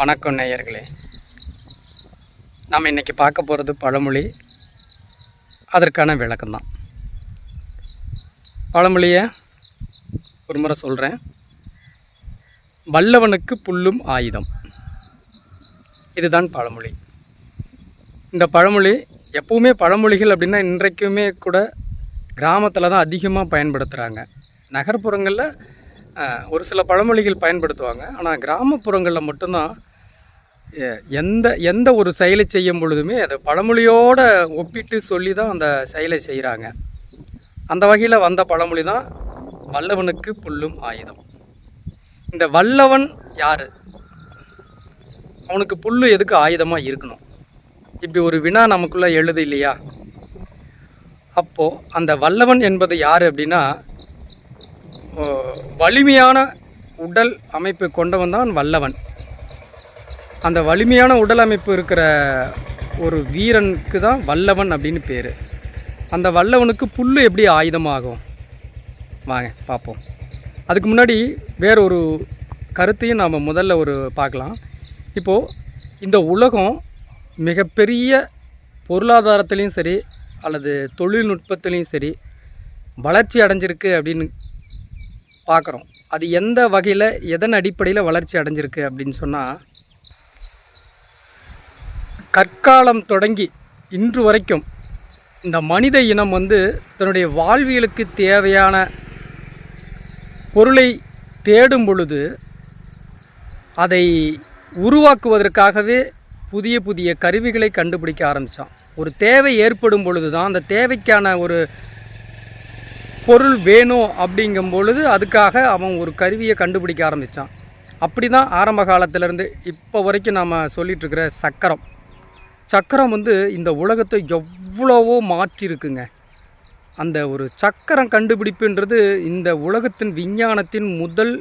வணக்கம் நேயர்களே. நாம் இன்றைக்கி பார்க்க போகிறது பழமொழி, அதற்கான விளக்கம்தான். பழமொழியை ஒரு முறை சொல்கிறேன். வல்லவனுக்கு புல்லும் ஆயுதம். இதுதான் பழமொழி. இந்த பழமொழி எப்போவுமே பழமொழிகள் அப்படின்னா இன்றைக்குமே கூட கிராமத்தில் தான் அதிகமாக பயன்படுத்துகிறாங்க. நகர்ப்புறங்களில் ஒரு சில பழமொழிகள் பயன்படுத்துவாங்க. ஆனால் கிராமப்புறங்களில் மட்டும்தான் எந்த ஒரு செயலை செய்யும் பொழுதுமே அதை பழமொழியோடு ஒப்பிட்டு சொல்லி தான் அந்த செயலை செய்கிறாங்க. அந்த வகையில் வந்த பழமொழி தான் வல்லவனுக்கு புல்லும் ஆயுதம். இந்த வல்லவன் யார்? அவனுக்கு புல் எதுக்கு ஆயுதமாக இருக்கணும்? இப்படி ஒரு வினா நமக்குள்ளே எழுது இல்லையா? அப்போது அந்த வல்லவன் என்பது யார் அப்படின்னா, வலிமையான உடல் அமைப்பு கொண்டவன் தான் வல்லவன். அந்த வலிமையான உடல் அமைப்பு இருக்கிற ஒரு வீரனுக்கு தான் வல்லவன் அப்படின்னு பேர். அந்த வல்லவனுக்கு புல் எப்படி ஆயுதமாகும்? வாங்க பார்ப்போம். அதுக்கு முன்னாடி வேற ஒரு கருத்தையும் நாம் முதல்ல பார்க்கலாம். இப்போது இந்த உலகம் மிகப்பெரிய பொருளாதாரத்துலேயும் சரி அல்லது தொழில்நுட்பத்துலேயும் சரி வளர்ச்சி அடைஞ்சிருக்கு அப்படின்னு பார்க்குறோம். அது எந்த வகையில், எதன் அடிப்படையில் வளர்ச்சி அடைஞ்சிருக்கு அப்படின்னு சொன்னால், கற்காலம் தொடங்கி இன்று வரைக்கும் இந்த மனித இனம் தன்னுடைய வாழ்வியலுக்கு தேவையான பொருளை தேடும் பொழுது அதை உருவாக்குவதற்காகவே புதிய புதிய கருவிகளை கண்டுபிடிக்க ஆரம்பித்தான். ஒரு தேவை ஏற்படும் பொழுது தான் அந்த தேவைக்கான ஒரு பொருள் வேணும் அப்படிங்கும் பொழுது அதுக்காக அவன் ஒரு கருவியை கண்டுபிடிக்க ஆரம்பித்தான். அப்படி தான் ஆரம்ப காலத்திலேருந்து இப்போ வரைக்கும் நாம் சொல்லிகிட்ருக்கிற சக்கரம் இந்த உலகத்தை எவ்வளவோ மாற்றிருக்குங்க. அந்த ஒரு சக்கரம் கண்டுபிடிப்புன்றது இந்த உலகத்தின் விஞ்ஞானத்தின் முதல்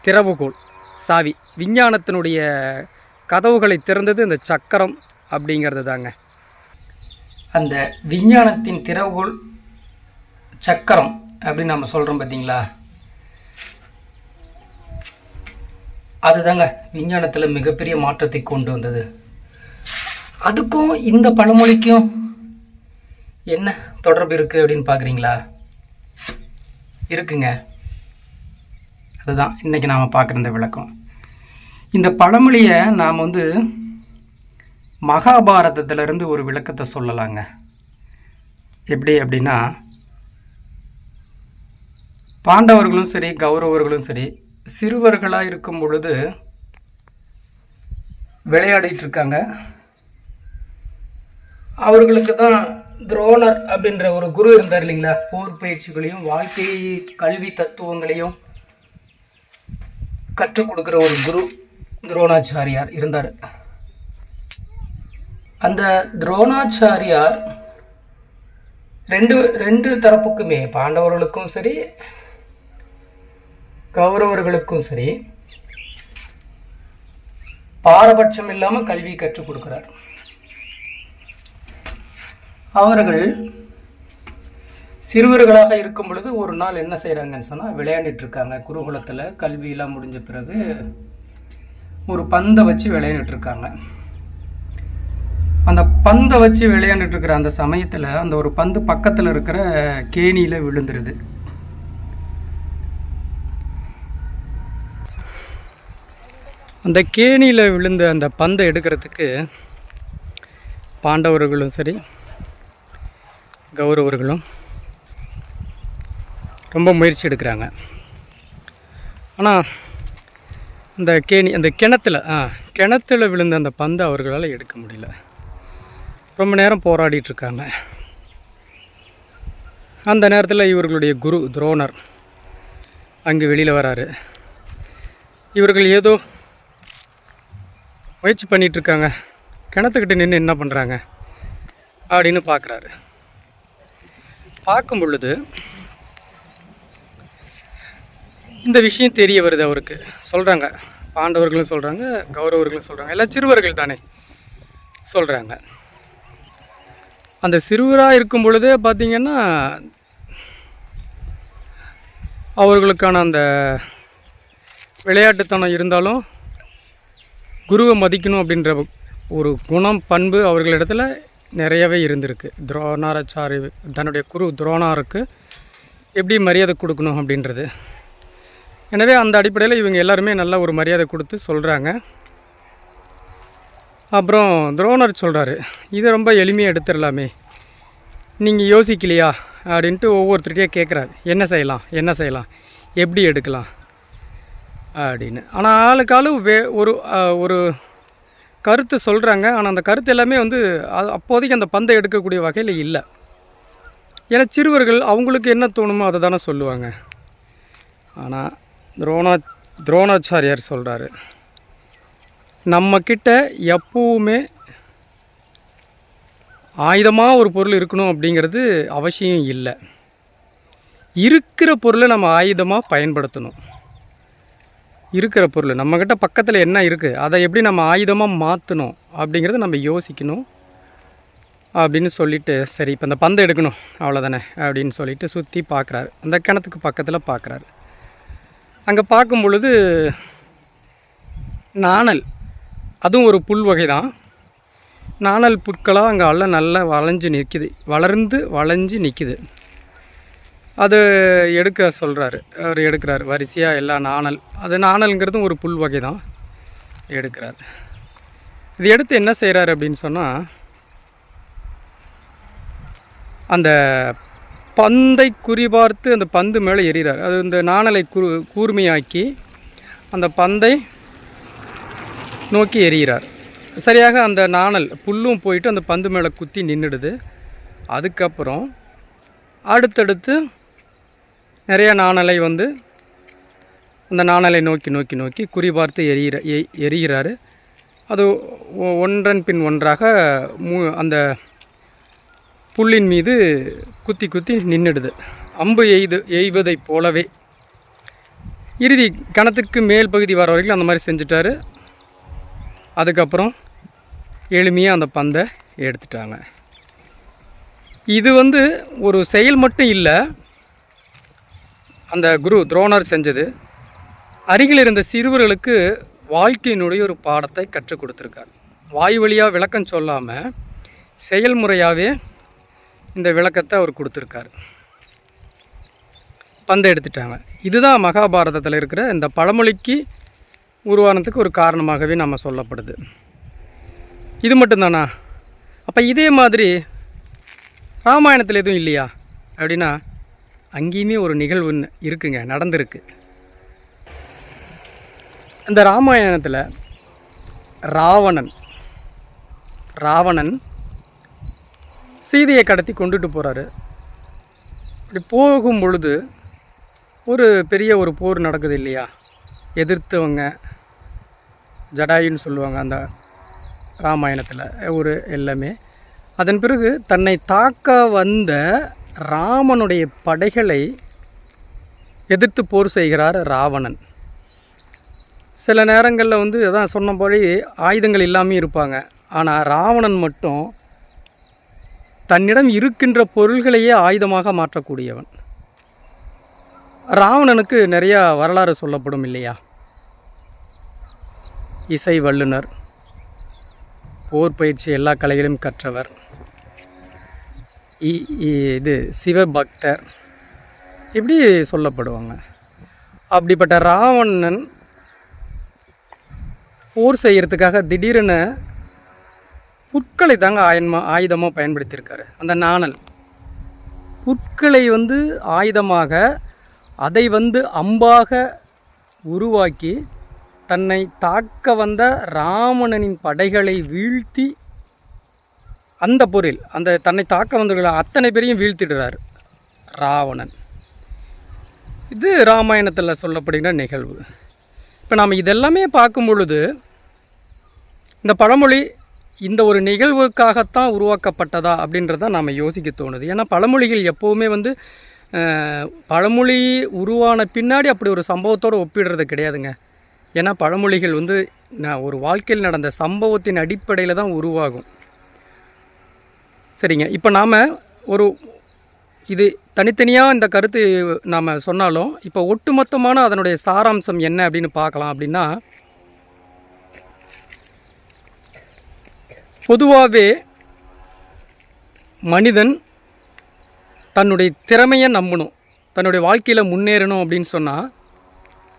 திறவுகோல், சாவி. விஞ்ஞானத்தினுடைய கதவுகளை திறந்தது இந்த சக்கரம் அப்படிங்கிறது தாங்க. அந்த விஞ்ஞானத்தின் திறவுகோல் சக்கரம் அப்படின்னு நம்ம சொல்கிறோம் பார்த்தீங்களா? அதுதாங்க விஞ்ஞானத்தில் மிகப்பெரிய மாற்றத்தை கொண்டு வந்தது. அதுக்கும் இந்த பழமொழிக்கும் என்ன தொடர்பு இருக்குது அப்படின்னு பார்க்குறீங்களா? இருக்குங்க. அதுதான் இன்றைக்கி நாம் பார்க்குற இந்த விளக்கம். இந்த பழமொழியை நாம் மகாபாரதத்திலிருந்து ஒரு விளக்கத்தை சொல்லலாங்க. எப்படி அப்படின்னா, பாண்டவர்களும் சரி கௌரவர்களும் சரி சிறுவர்களாக இருக்கும் பொழுது விளையாடிட்டு இருக்காங்க. அவர்களுக்கு தான் துரோணர் அப்படின்ற ஒரு குரு இருந்தார் இல்லைங்களா? போர் பயிற்சிகளையும் வாழ்க்கை கல்வி தத்துவங்களையும் கற்றுக் கொடுக்குற ஒரு குரு துரோணாச்சாரியார் இருந்தார். அந்த துரோணாச்சாரியார் ரெண்டு தரப்புக்குமே, பாண்டவர்களுக்கும் சரி கௌரவர்களுக்கும் சரி, பாரபட்சம் இல்லாமல் கல்வி கற்றுக் கொடுக்கிறார். அவர்கள் சிறுவர்களாக இருக்கும் பொழுது ஒரு நாள் என்ன செய்கிறாங்கன்னு சொன்னால், விளையாண்டுட்டு இருக்காங்க. குருகுலத்தில் கல்வியெல்லாம் முடிஞ்ச பிறகு ஒரு பந்தை வச்சு விளையாண்டுட்டு இருக்காங்க. அந்த பந்தை வச்சு விளையாண்டுட்டு இருக்கிற அந்த சமயத்தில் அந்த ஒரு பந்து பக்கத்தில் இருக்கிற கேணியில் விழுந்துருது. அந்த கேணியில் விழுந்த அந்த பந்தை எடுக்கிறதுக்கு பாண்டவர்களும் சரி கௌரவர்களும் ரொம்ப முயற்சி எடுக்கிறாங்க. ஆனால் அந்த கிணத்துல விழுந்த அந்த பந்தை அவர்களால் எடுக்க முடியல. ரொம்ப நேரம் போராடிட்டுருக்காங்க. அந்த நேரத்தில் இவர்களுடைய குரு துரோணர் அங்கே வெளியில் வராரு. இவர்கள் ஏதோ முயற்சி பண்ணிகிட்ருக்காங்க, கிணத்துக்கிட்ட நின்று என்ன பண்ணுறாங்க அப்படின்னு பார்க்குறாரு. பார்க்கும் பொழுது இந்த விஷயம் தெரிய வருது அவருக்கு. சொல்கிறாங்க, பாண்டவர்களும் சொல்கிறாங்க கௌரவர்களும் சொல்கிறாங்க, எல்லாம் சிறுவர்கள் தானே சொல்கிறாங்க. அந்த சிறுவராக இருக்கும் பொழுதே பார்த்திங்கன்னா அவர்களுக்கான அந்த விளையாட்டுத்தனம் இருந்தாலும் குருவை மதிக்கணும் அப்படின்ற ஒரு குணம் பண்பு அவர்களிடத்தில் நிறையவே இருந்திருக்கு. துரோணாச்சாரி தன்னுடைய குரு துரோணாருக்கு எப்படி மரியாதை கொடுக்கணும் அப்படின்றது. எனவே அந்த அடிப்படையில் இவங்க எல்லாருமே நல்ல ஒரு மரியாதை கொடுத்து சொல்கிறாங்க. அப்புறம் துரோணர் சொல்கிறாரு, இதை ரொம்ப எளிமையாக எடுத்துடலாமே, நீங்கள் யோசிக்கலையா அப்படின்ட்டு ஒவ்வொருத்தருக்கே கேட்குறாரு. என்ன செய்யலாம், எப்படி எடுக்கலாம் அப்படின்னு. ஆனால் ஆளுக்காலு ஒரு கருத்து சொல்கிறாங்க. ஆனால் அந்த கருத்து எல்லாமே வந்து அப்போதைக்கு அந்த பந்தை எடுக்கக்கூடிய வகையில் இல்லை. ஏன்னா சிறுவர்கள் அவங்களுக்கு என்ன தோணுமோ அதை தானே சொல்லுவாங்க. ஆனால் துரோணாச்சாரியார் சொல்கிறாரு, நம்மக்கிட்ட எப்பவுமே ஆயுதமாக ஒரு பொருள் இருக்கணும் அப்படிங்கிறது அவசியம் இல்லை. இருக்கிற பொருளை நம்ம ஆயுதமாக பயன்படுத்தணும். இருக்கிற பொருள் நம்மக்கிட்ட பக்கத்தில் என்ன இருக்குது அதை எப்படி நம்ம ஆயுதமாக மாற்றணும் அப்படிங்கிறத நம்ம யோசிக்கணும் அப்படின்னு சொல்லிவிட்டு, சரி இப்போ அந்த பந்தை எடுக்கணும் அவ்வளோதானே அப்படின்னு சொல்லிவிட்டு சுற்றி பார்க்குறாரு. அந்த கிணத்துக்கு பக்கத்தில் பார்க்குறாரு. அங்கே பார்க்கும் பொழுது நாணல், அதுவும் ஒரு புல் வகை தான். நாணல் புற்களாக அங்கே நல்லா வளைஞ்சு நிற்கிது. அது எடுக்க சொல்கிறாரு. அவர் எடுக்கிறார் வரிசையாக எல்லா நாணல். அது நாணல்ங்கிறதும் ஒரு புல் வகை தான். எடுக்கிறார். இது எடுத்து என்ன செய்கிறாரு அப்படின்னு சொன்னால், அந்த பந்தை குறிபார்த்து அந்த பந்து மேலே எறிகிறார். அது இந்த நாணலை கூர்மையாக்கி அந்த பந்தை நோக்கி எறிகிறார். சரியாக அந்த நாணல் புல்லும் போயிட்டு அந்த பந்து மேலே குத்தி நின்றுடுது. அதுக்கப்புறம் அடுத்தடுத்து நிறைய நாணலை வந்து அந்த நாணலை நோக்கி குறிபார்த்து எறிகிறாரு. அது ஒன்றன் பின் ஒன்றாக அந்த புல்லின் மீது குத்தி நின்றுடுது. அம்பு எய்வதைப் போலவே. இறுதி கணத்துக்கு மேல் பகுதி வர வரைக்கும் அந்த மாதிரி செஞ்சுட்டாரு. அதுக்கப்புறம் எளிமையாக அந்த பந்தை எடுத்துட்டாங்க. இது வந்து ஒரு செயல் மட்டும் இல்லை, அந்த குரு துரோணர் செஞ்சது அருகில் இருந்த சிறுவர்களுக்கு வாழ்க்கையினுடைய ஒரு பாடத்தை கற்றுக் கொடுத்துருக்கார். வாய் வழியாக விளக்கம் சொல்லாமல் செயல்முறையாகவே இந்த விளக்கத்தை அவர் கொடுத்துருக்கார். பந்தை எடுத்துட்டாங்க. இதுதான் மகாபாரதத்தில் இருக்கிற இந்த பழமொழிக்கு உருவானதுக்கு ஒரு காரணமாகவே நம்ம சொல்லப்படுது. இது மட்டும்தானா? அப்போ இதே மாதிரி ராமாயணத்தில் எதுவும் இல்லையா அப்படின்னா, அங்கேயுமே ஒரு நிகழ்வு இருக்குங்க, நடந்திருக்கு. இந்த ராமாயணத்தில் ராவணன் சீதையை கடத்தி கொண்டுட்டு போகிறாரு. அப்படி போகும் பொழுது ஒரு பெரிய ஒரு போர் நடக்குது இல்லையா? எதிர்த்தவங்க ஜடாயுன்னு சொல்லுவாங்க அந்த ராமாயணத்தில் ஒரு எல்லாமே. அதன் பிறகு தன்னை தாக்க வந்த ராமனுடைய படைகளை எதிர்த்து போர் செய்கிறார் ராவணன். சில நேரங்களில் வந்து அதான் சொன்னபடி ஆயுதங்கள் இல்லாமல் இருப்பாங்க. ஆனால் ராவணன் மட்டும் தன்னிடம் இருக்கின்ற பொருள்களையே ஆயுதமாக மாற்றக்கூடியவன். ராவணனுக்கு நிறையா வரலாறு சொல்லப்படும் இல்லையா? இசை வல்லுனர், போர் பயிற்சி எல்லா கலைகளையும் கற்றவர், இது சிவபக்தர், இப்படி சொல்லப்படுவாங்க. அப்படிப்பட்ட ராவணன் போர் செய்கிறதுக்காக திடீரென புற்களை தாங்க ஆயுதமாக பயன்படுத்தியிருக்காரு. அந்த நாணல் புற்களை வந்து ஆயுதமாக, அதை வந்து அம்பாக உருவாக்கி தன்னை தாக்க வந்த ராவணனின் படைகளை வீழ்த்தி, அந்த பொருள் அந்த தன்னை தாக்க வந்தவர்களை அத்தனை பேரையும் வீழ்த்திடுறார் ராவணன். இது ராமாயணத்தில் சொல்லப்படுகிற நிகழ்வு. இப்போ நாம் இதெல்லாமே பார்க்கும் பொழுது இந்த பழமொழி இந்த ஒரு நிகழ்வுக்காகத்தான் உருவாக்கப்பட்டதா அப்படின்றத நாம் யோசிக்க தோணுது. ஏன்னா பழமொழிகள் எப்போவுமே வந்து பழமொழி உருவான பின்னாடி அப்படி ஒரு சம்பவத்தோடு ஒப்பிடுறது கிடையாதுங்க. ஏன்னா பழமொழிகள் வந்து ஒரு வாழ்க்கையில் நடந்த சம்பவத்தின் அடிப்படையில் தான் உருவாகும். சரிங்க, இப்போ நாம் இது தனித்தனியாக இந்த கருத்து நாம் சொன்னாலும் இப்போ ஒட்டுமொத்தமான அதனுடைய சாராம்சம் என்ன அப்படின்னு பார்க்கலாம். அப்படின்னா, பொதுவாகவே மனிதன் தன்னுடைய திறமையை நம்பணும். தன்னுடைய வாழ்க்கையில் முன்னேறணும் அப்படின்னு சொன்னால்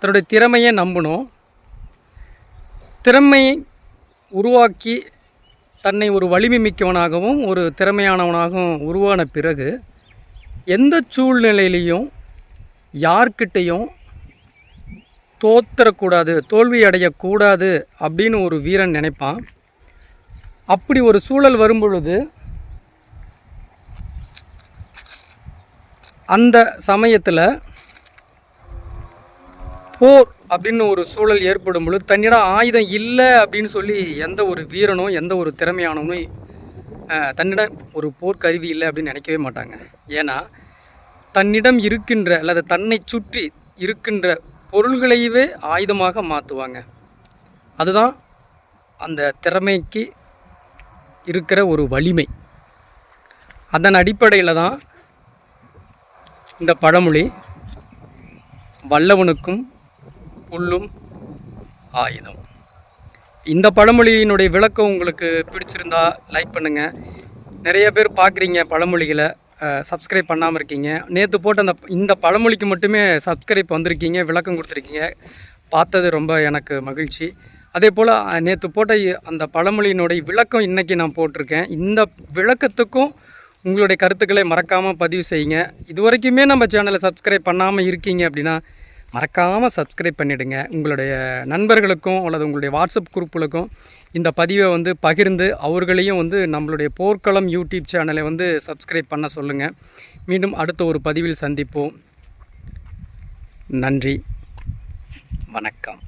தன்னுடைய திறமையை நம்பணும். திறமையை உருவாக்கி தன்னை ஒரு வலிமை மிக்கவனாகவும் ஒரு திறமையானவனாகவும் உருவான பிறகு எந்த சூழ்நிலையிலையும் யார்கிட்டையும் தோற்றக்கூடாது, தோல்வி அடையக்கூடாது அப்படின்னு ஒரு வீரன் நினைப்பான். அப்படி ஒரு சூழல் வரும்பொழுது அந்த சமயத்தில் போர் அப்படின்னு ஒரு சூழல் ஏற்படும் பொழுது தன்னிடம் ஆயுதம் இல்லை அப்படின்னு சொல்லி எந்த ஒரு வீரனும் எந்த ஒரு திறமையானவனும் தன்னிடம் ஒரு போர்க்கருவி இல்லை அப்படின்னு நினைக்கவே மாட்டாங்க. ஏன்னா தன்னிடம் இருக்கின்ற அல்லது தன்னை சுற்றி இருக்கின்ற பொருள்களையவே ஆயுதமாக மாற்றுவாங்க. அதுதான் அந்த திறமைக்கு இருக்கிற ஒரு வலிமை. அதன் அடிப்படையில் தான் இந்த பழமொழி வல்லவனுக்கும் புல்லும் ஆயுதம். இந்த பழமொழியினுடைய விளக்கம் உங்களுக்கு பிடிச்சிருந்தா லைக் பண்ணுங்கள். நிறைய பேர் பார்க்குறீங்க பழமொழிகளை, சப்ஸ்கிரைப் பண்ணாமல் இருக்கீங்க. நேற்று போட்ட இந்த பழமொழிக்கு மட்டுமே சப்ஸ்கிரைப் வந்திருக்கீங்க, விளக்கம் கொடுத்துருக்கீங்க. பார்த்தது ரொம்ப எனக்கு மகிழ்ச்சி. அதே போல் நேற்று போட்ட அந்த பழமொழியினுடைய விளக்கம் இன்றைக்கி நான் போட்டிருக்கேன். இந்த விளக்கத்துக்கும் உங்களுடைய கருத்துக்களை மறக்காமல் பதிவு செய்யுங்க. இது வரைக்குமே நம்ம சேனலை சப்ஸ்கிரைப் பண்ணாமல் இருக்கீங்க அப்படின்னா மறக்காமல் சப்ஸ்கிரைப் பண்ணிவிடுங்க. உங்களுடைய நண்பர்களுக்கும் அல்லது உங்களுடைய வாட்ஸ்அப் குரூப்புகளுக்கும் இந்த பதிவை பகிர்ந்து அவர்களையும் நம்மளுடைய போர்க்களம் யூடியூப் சேனலை சப்ஸ்கிரைப் பண்ண சொல்லுங்கள். மீண்டும் அடுத்த ஒரு பதிவில் சந்திப்போம். நன்றி, வணக்கம்.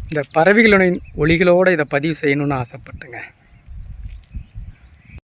இந்த பறவைகளின் ஒலிகளோடு இதை பதிவு செய்யணும்னு ஆசைப்பட்டுங்க.